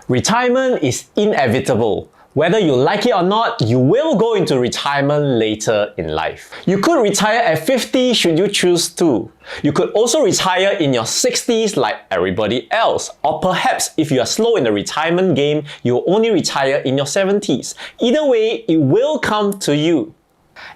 Retirement is inevitable. Whether you like it or not, you will go into retirement later in life. You could retire at 50 should you choose to. You could also retire in your 60s like everybody else. Or perhaps if you are slow in the retirement game, you'll only retire in your 70s. Either way, it will come to you.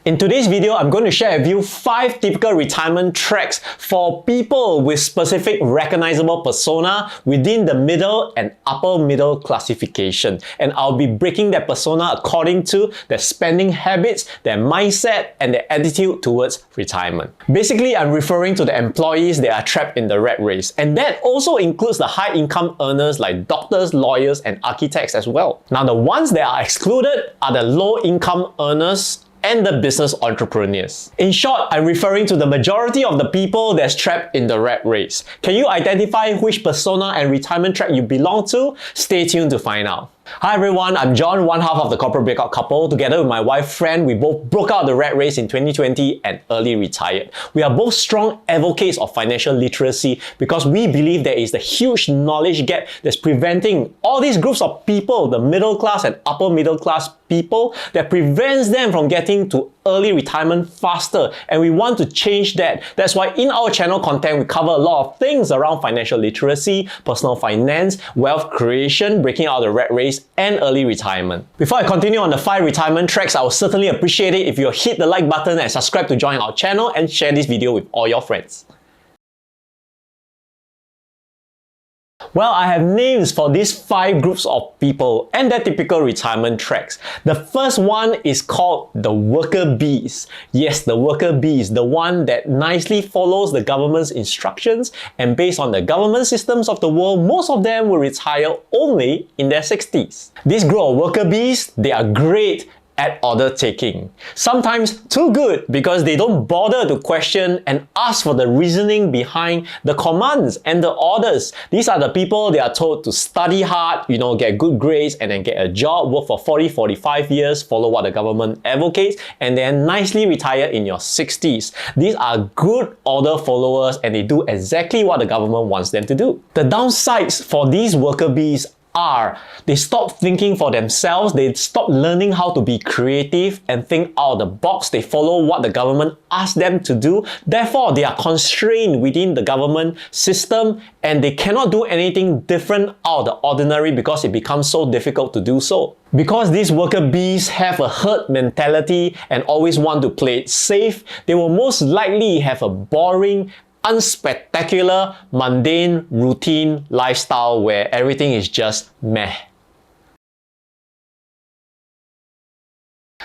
In today's video, I'm going to share with you 5 typical retirement tracks for people with specific recognizable persona within the middle and upper middle classification. And I'll be breaking that persona according to their spending habits, their mindset, and their attitude towards retirement. Basically, I'm referring to the employees that are trapped in the rat race. And that also includes the high income earners like doctors, lawyers, and architects as well. Now, the ones that are excluded are the low income earners and the business entrepreneurs. In short, I'm referring to the majority of the people that's trapped in the rat race. Can you identify which persona and retirement track you belong to? Stay tuned to find out. Hi everyone, I'm John, one half of the Corporate Breakout Couple. Together with my wife Fran, we both broke out the rat race in 2020 and early retired. We are both strong advocates of financial literacy because we believe there is a huge knowledge gap that's preventing all these groups of people, the middle class and upper middle class people, that prevents them from getting to early retirement faster, and we want to change that. That's why in our channel content, we cover a lot of things around financial literacy, personal finance, wealth creation, breaking out of the rat race, and early retirement. Before I continue on the 5 retirement tracks, I would certainly appreciate it if you hit the like button and subscribe to join our channel and share this video with all your friends. Well, I have names for these 5 groups of people and their typical retirement tracks. The first one is called the worker bees. Yes, the worker bees, the one that nicely follows the government's instructions, and based on the government systems of the world, most of them will retire only in their 60s. This group of worker bees, they are great at order taking. Sometimes too good because they don't bother to question and ask for the reasoning behind the commands and the orders. These are the people they are told to study hard, get good grades and then get a job, work for 40-45 years, follow what the government advocates, and then nicely retire in your 60s. These are good order followers and they do exactly what the government wants them to do. The downsides for these worker bees are they stop thinking for themselves, they stop learning how to be creative and think out of the box, they follow what the government asks them to do, therefore they are constrained within the government system and they cannot do anything different out of the ordinary because it becomes so difficult to do so. Because these worker bees have a herd mentality and always want to play it safe, they will most likely have a boring, unspectacular, mundane, routine lifestyle where everything is just meh.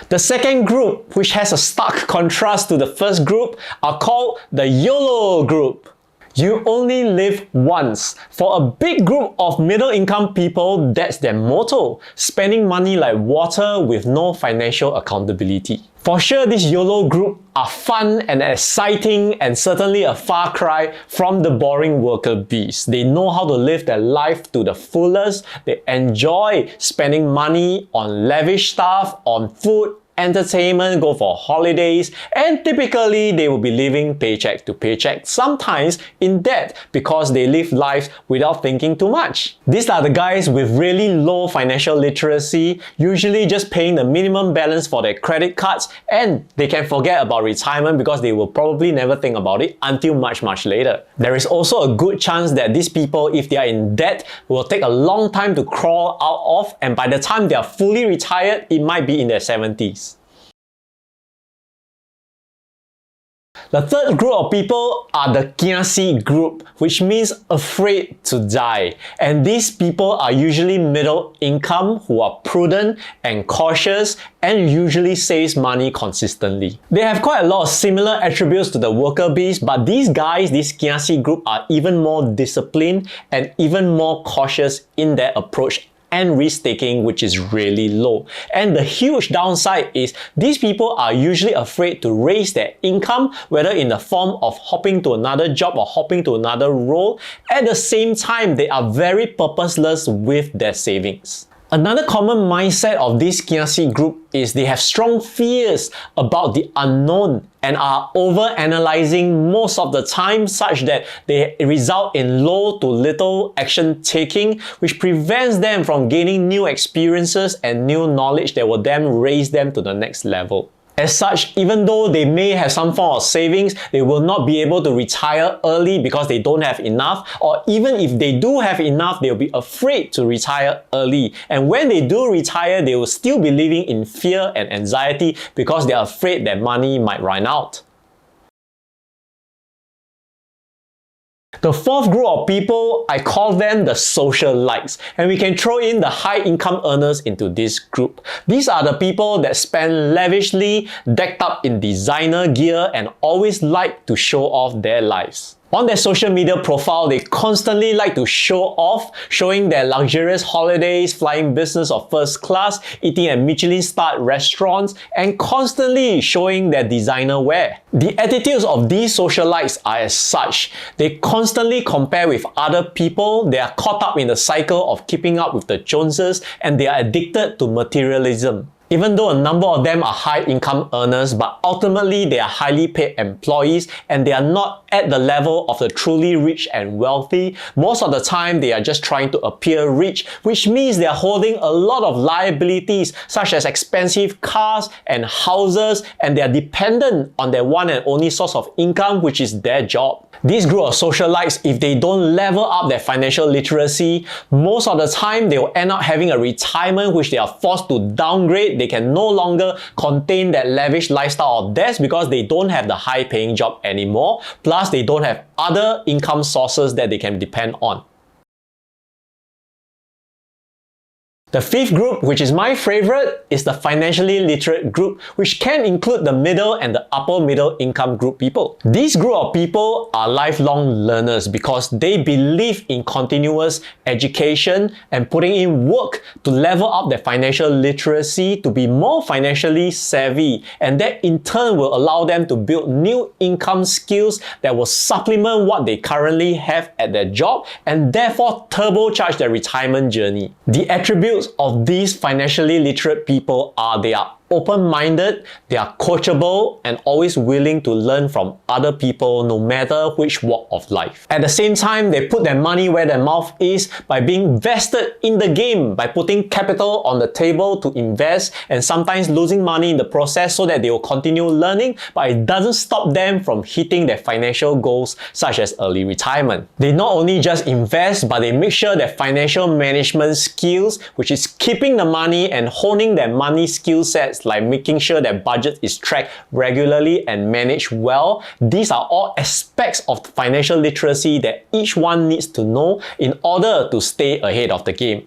The second group, which has a stark contrast to the first group, are called the YOLO group. You only live once. For a big group of middle-income people, that's their motto, spending money like water with no financial accountability. For sure, this YOLO group are fun and exciting and certainly a far cry from the boring worker bees. They know how to live their life to the fullest. They enjoy spending money on lavish stuff, on food, entertainment, go for holidays, and typically they will be living paycheck to paycheck, sometimes in debt because they live lives without thinking too much. These are the guys with really low financial literacy, usually just paying the minimum balance for their credit cards, and they can forget about retirement because they will probably never think about it until much later. There is also a good chance that these people, if they are in debt, will take a long time to crawl out of, and by the time they are fully retired, it might be in their 70s. The third group of people are the kiasi group, which means afraid to die. And these people are usually middle income who are prudent and cautious and usually saves money consistently. They have quite a lot of similar attributes to the worker bees, but these guys, this kiasi group, are even more disciplined and even more cautious in their approach and risk-taking, which is really low. And the huge downside is these people are usually afraid to raise their income, whether in the form of hopping to another job or hopping to another role. At the same time, they are very purposeless with their savings. Another common mindset of this kiasi group is they have strong fears about the unknown and are over-analyzing most of the time, such that they result in low to little action taking, which prevents them from gaining new experiences and new knowledge that will then raise them to the next level. As such, even though they may have some form of savings, they will not be able to retire early because they don't have enough, or even if they do have enough, they'll be afraid to retire early. And when they do retire, they will still be living in fear and anxiety because they're afraid that money might run out. The fourth group of people, I call them the socialites, and we can throw in the high income earners into this group. These are the people that spend lavishly, decked up in designer gear, and always like to show off their lives. On their social media profile, they constantly like to show off, showing their luxurious holidays, flying business or first class, eating at Michelin-starred restaurants, and constantly showing their designer wear. The attitudes of these socialites are as such. They constantly compare with other people, they are caught up in the cycle of keeping up with the Joneses, and they are addicted to materialism. Even though a number of them are high income earners, but ultimately they are highly paid employees and they are not at the level of the truly rich and wealthy. Most of the time they are just trying to appear rich, which means they are holding a lot of liabilities such as expensive cars and houses, and they are dependent on their one and only source of income, which is their job. This group of socialites, if they don't level up their financial literacy, most of the time they will end up having a retirement which they are forced to downgrade. They can no longer contain that lavish lifestyle of theirs because they don't have the high-paying job anymore. Plus, they don't have other income sources that they can depend on. The fifth group, which is my favorite, is the financially literate group, which can include the middle and the upper middle income group people. This group of people are lifelong learners because they believe in continuous education and putting in work to level up their financial literacy to be more financially savvy, and that in turn will allow them to build new income skills that will supplement what they currently have at their job and therefore turbocharge their retirement journey. The attributes of these financially literate people are they are open-minded, they are coachable, and always willing to learn from other people no matter which walk of life. At the same time, they put their money where their mouth is by being vested in the game, by putting capital on the table to invest and sometimes losing money in the process so that they will continue learning, but it doesn't stop them from hitting their financial goals such as early retirement. They not only just invest, but they make sure their financial management skills, which is keeping the money and honing their money skill sets, like making sure that budget is tracked regularly and managed well. These are all aspects of financial literacy that each one needs to know in order to stay ahead of the game.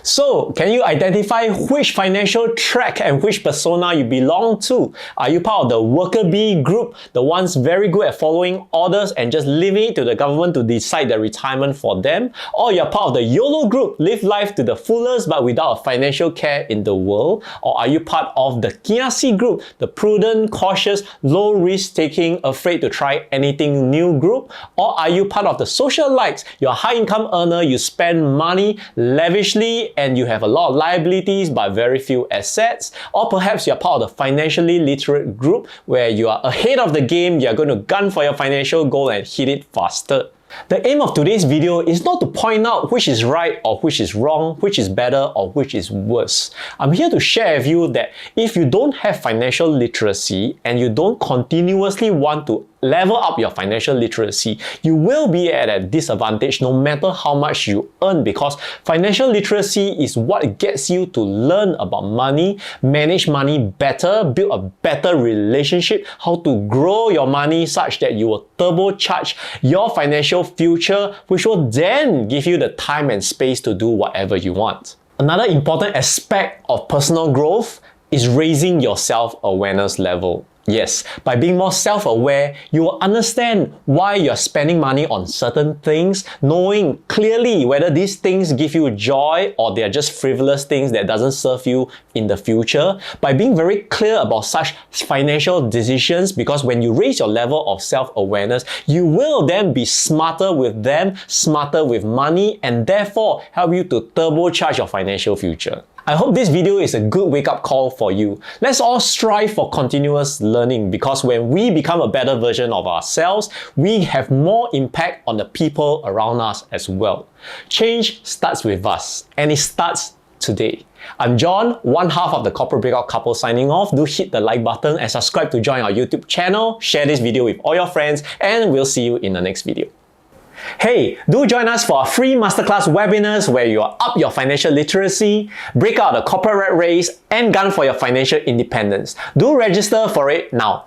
So, can you identify which financial track and which persona you belong to? Are you part of the worker bee group, the ones very good at following orders and just leaving it to the government to decide their retirement for them? Or you're part of the YOLO group, live life to the fullest but without a financial care in the world? Or are you part of the kiasi group, the prudent, cautious, low risk taking, afraid to try anything new group? Or are you part of the socialites? You're a high income earner, you spend money lavishly and you have a lot of liabilities but very few assets. Or perhaps you're part of the financially literate group where you are ahead of the game, you're going to gun for your financial goal and hit it faster. The aim of today's video is not to point out which is right or which is wrong, which is better or which is worse. I'm here to share with you that if you don't have financial literacy and you don't continuously want to level up your financial literacy, you will be at a disadvantage no matter how much you earn, because financial literacy is what gets you to learn about money, manage money better, build a better relationship, how to grow your money such that you will turbocharge your financial future, which will then give you the time and space to do whatever you want. Another important aspect of personal growth is raising your self-awareness level. Yes, by being more self-aware, you will understand why you're spending money on certain things, knowing clearly whether these things give you joy or they're just frivolous things that doesn't serve you in the future. By being very clear about such financial decisions, because when you raise your level of self-awareness, you will then be smarter with them, smarter with money, and therefore help you to turbocharge your financial future. I hope this video is a good wake-up call for you. Let's all strive for continuous learning, because when we become a better version of ourselves, we have more impact on the people around us as well. Change starts with us, and it starts today. I'm John, one half of the Corporate Breakout Couple, signing off. Do hit the like button and subscribe to join our YouTube channel. Share this video with all your friends, and we'll see you in the next video. Hey, do join us for our free masterclass webinars where you are up your financial literacy, break out the corporate rat race, and gun for your financial independence. Do register for it now.